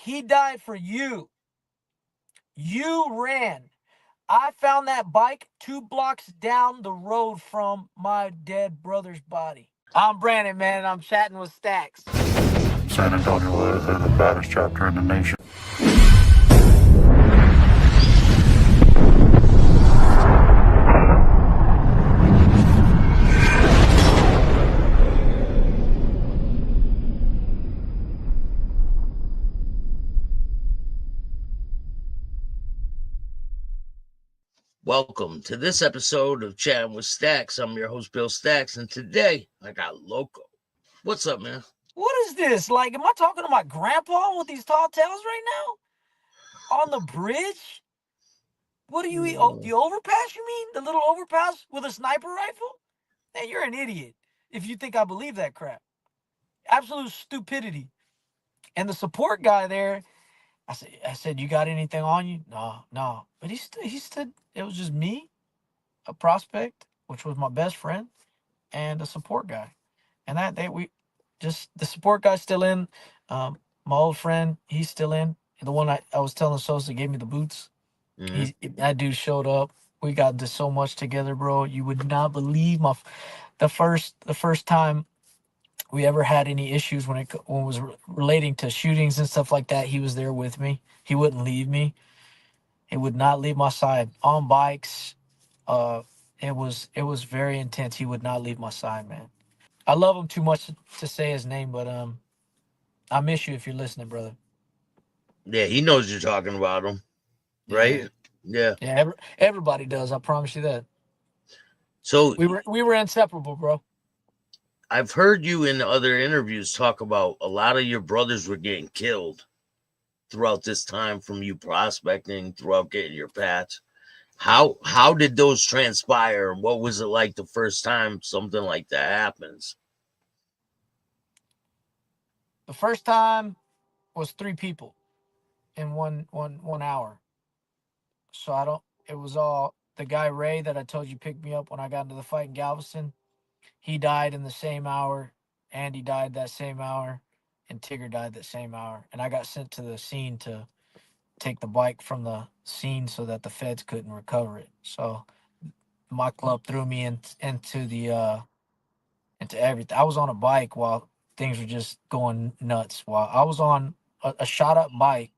He died for you. You ran. I found that bike 2 blocks down the road from my dead brother's body. I'm Brandon, man, and I'm chatting with Stacks. San Antonio is the baddest chapter in the nation. Welcome to this episode of Chatting with Stacks. I'm your host, Bill Stacks, and today I got Loco. What's up, man? What is this? Like, am I talking to my grandpa with these tall tales right now? On the bridge? What do you eat? Oh, the overpass, you mean? The little overpass with a sniper rifle? Man, you're an idiot if you think I believe that crap. Absolute stupidity. And the support guy there, I said, you got anything on you? No. But he stood, it was just me, a prospect, which was my best friend, and a support guy. And the support guy's still in. My old friend, he's still in. The one I was telling Sosa gave me the boots. That dude showed up. We got into so much together, bro. You would not believe the first time we ever had any issues when it was relating to shootings and stuff like that. He was there with me. He wouldn't leave me. He would not leave my side on bikes. It was very intense. He would not leave my side, man. I love him too much to say his name, but I miss you if you're listening, brother. Yeah, he knows you're talking about him, right? Yeah. Everybody does. I promise you that. So we were inseparable, bro. I've heard you in other interviews talk about a lot of your brothers were getting killed throughout this time from you prospecting, throughout getting your patch. How did those transpire? What was it like the first time something like that happens? The first time was 3 people in one hour. So it was all the guy Ray that I told you picked me up when I got into the fight in Galveston. He died in the same hour. Andy died that same hour, and Tigger died that same hour. And I got sent to the scene to take the bike from the scene so that the feds couldn't recover it. So my club threw me into everything. I was on a bike while things were just going nuts. While I was on a shot up bike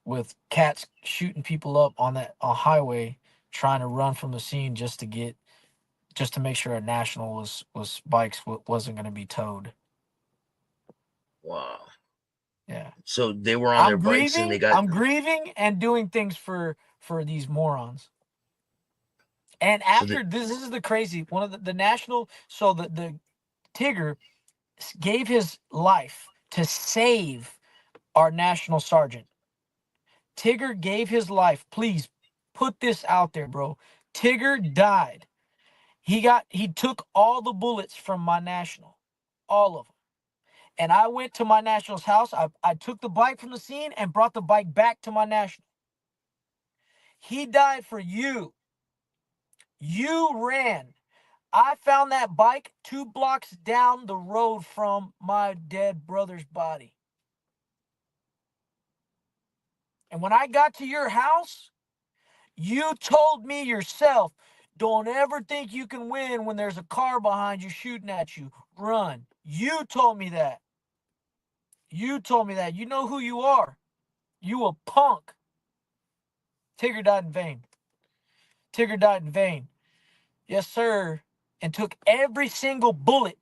with cats shooting people up on a highway, trying to run from the scene just to make sure a national was bikes wasn't going to be towed. Wow. Yeah. So they were on their bikes and I'm grieving and doing things for these morons. And after this is the crazy one of the national. So the Tigger gave his life to save our national sergeant. Tigger gave his life. Please put this out there, bro. Tigger died. He took all the bullets from my national, all of them. And I went to my national's house. I took the bike from the scene and brought the bike back to my national. He died for you. You ran. I found that bike 2 blocks down the road from my dead brother's body. And when I got to your house, you told me yourself, don't ever think you can win when there's a car behind you shooting at you. Run. You told me that. You told me that. You know who you are. You a punk. Tigger died in vain. Tigger died in vain. Yes, sir. And took every single bullet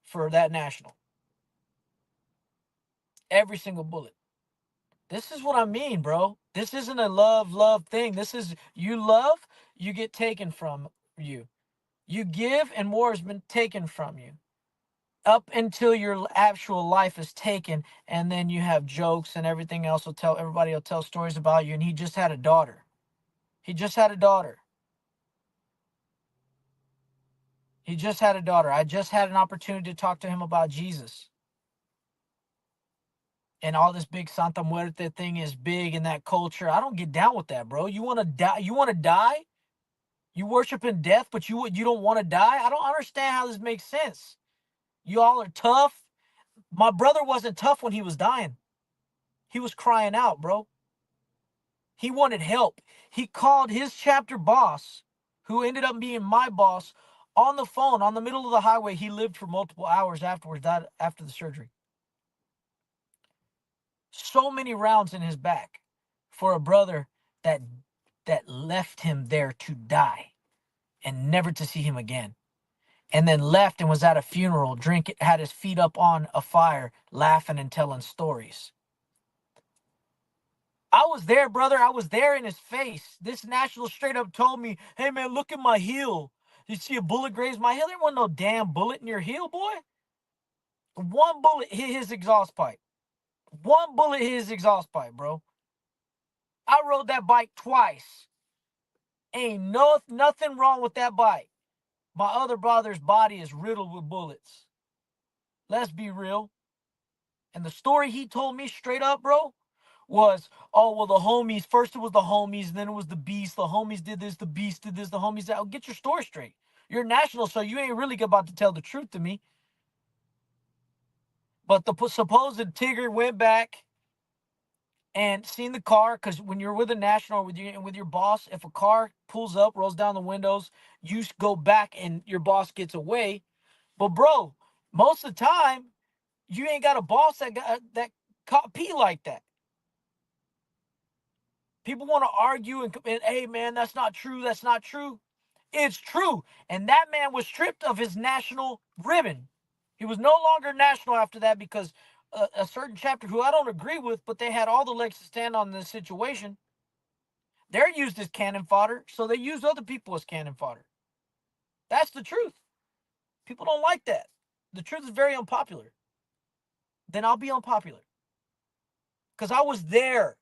for that national. Every single bullet. This is what I mean, bro. This isn't a love thing. This is you love, you get taken from you. You give, and more has been taken from you. Up until your actual life is taken, and then you have jokes and everything else. Everybody will tell stories about you. And he just had a daughter. He just had a daughter. He just had a daughter. I just had an opportunity to talk to him about Jesus. And all this big Santa Muerte thing is big in that culture. I don't get down with that, bro. You want to die? You want to die? You worship in death, but you don't want to die? I don't understand how this makes sense. You all are tough. My brother wasn't tough when he was dying. He was crying out, bro. He wanted help. He called his chapter boss, who ended up being my boss, on the phone on the middle of the highway. He lived for multiple hours afterwards, died after the surgery. So many rounds in his back for a brother that left him there to die and never to see him again. And then left and was at a funeral, drinking, had his feet up on a fire, laughing and telling stories. I was there, brother. I was there in his face. This national straight up told me, hey, man, look at my heel. You see a bullet graze my heel? There wasn't no damn bullet in your heel, boy. One bullet hit his exhaust pipe. One bullet hit his exhaust pipe, bro. I rode that bike twice. Ain't nothing wrong with that bike. My other brother's body is riddled with bullets. Let's be real. And the story he told me straight up, bro, was, oh, well, the homies, first it was the homies, then it was the beast. The homies did this, the beast did this, the homies did that. Oh, get your story straight. You're national, so you ain't really about to tell the truth to me. But the supposed Tigger went back and seen the car, because when you're with a national, with your boss, if a car pulls up, rolls down the windows, you go back and your boss gets away. But bro, most of the time, you ain't got a boss that pee like that. People want to argue and hey man, that's not true. That's not true. It's true. And that man was stripped of his national ribbon. He was no longer national after that because a certain chapter who I don't agree with, but they had all the legs to stand on this situation. They're used as cannon fodder, so they use other people as cannon fodder. That's the truth. People don't like that. The truth is very unpopular. Then I'll be unpopular. Because I was there.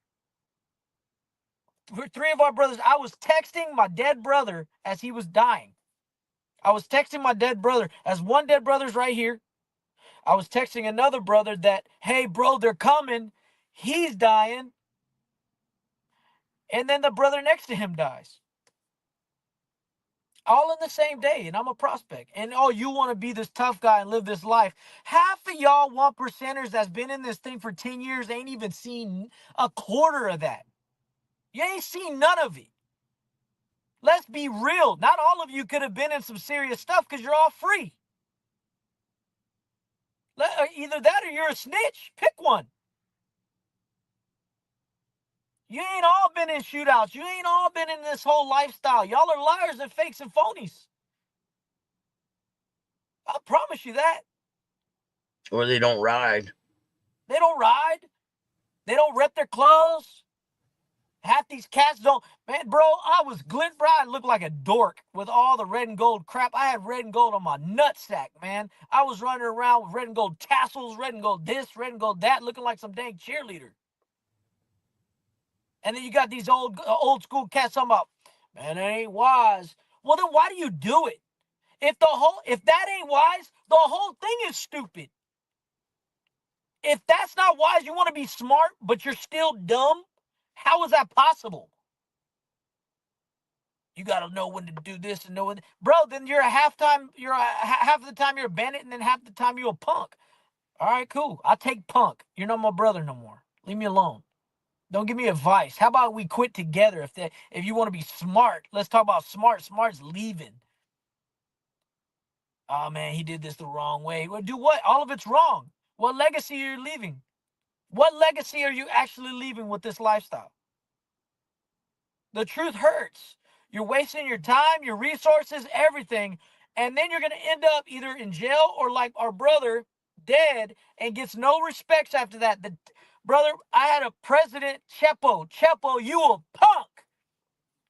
Three of our brothers, I was texting my dead brother as he was dying. I was texting my dead brother, as one dead brother's right here. I was texting another brother that, hey, bro, they're coming. He's dying. And then the brother next to him dies. All in the same day, and I'm a prospect. And, oh, you want to be this tough guy and live this life. Half of y'all 1%ers that's been in this thing for 10 years ain't even seen a quarter of that. You ain't seen none of it. Let's be real. Not all of you could have been in some serious stuff because you're all free. Either that or you're a snitch. Pick one. You ain't all been in shootouts. You ain't all been in this whole lifestyle. Y'all are liars and fakes and phonies. I promise you that. Or they don't ride. They don't ride. They don't rep their clothes. Half these cats don't. Man, bro, I was glint, bro. I looked like a dork with all the red and gold crap. I had red and gold on my nutsack, man. I was running around with red and gold tassels, red and gold this, red and gold that, looking like some dang cheerleader. And then you got these old school cats talking about, man, that ain't wise. Well, then why do you do it? If that ain't wise, the whole thing is stupid. If that's not wise, you want to be smart, but you're still dumb. How is that possible? You got to know when to do this and know when. Bro, then you're half of the time you're a bandit, and then half the time you're a punk. All right, cool. I'll take punk. You're not my brother no more. Leave me alone. Don't give me advice. How about we quit together? If you want to be smart, let's talk about smart. Smart's leaving. Oh man, he did this the wrong way. Well, do what? All of it's wrong. What legacy are you leaving? What legacy are you actually leaving with this lifestyle? The truth hurts. You're wasting your time, your resources, everything, and then you're going to end up either in jail or like our brother, dead, and gets no respects after that. Brother, I had a president, Chepo. Chepo, you a punk.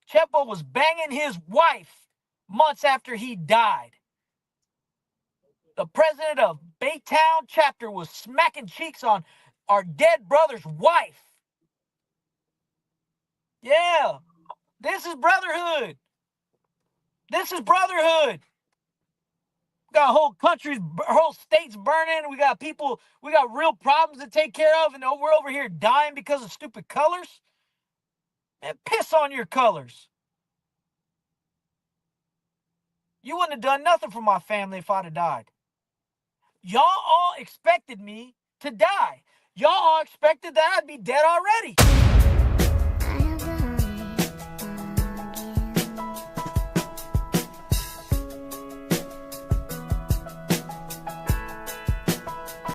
Chepo was banging his wife months after he died. The president of Baytown chapter was smacking cheeks on our dead brother's wife. Yeah, this is brotherhood. This is brotherhood. We got whole countries, whole states burning. We got people, we got real problems to take care of, and we're over here dying because of stupid colors. Man, piss on your colors. You wouldn't have done nothing for my family if I'd have died. Y'all all expected me to die. Y'all all expected that I'd be dead already.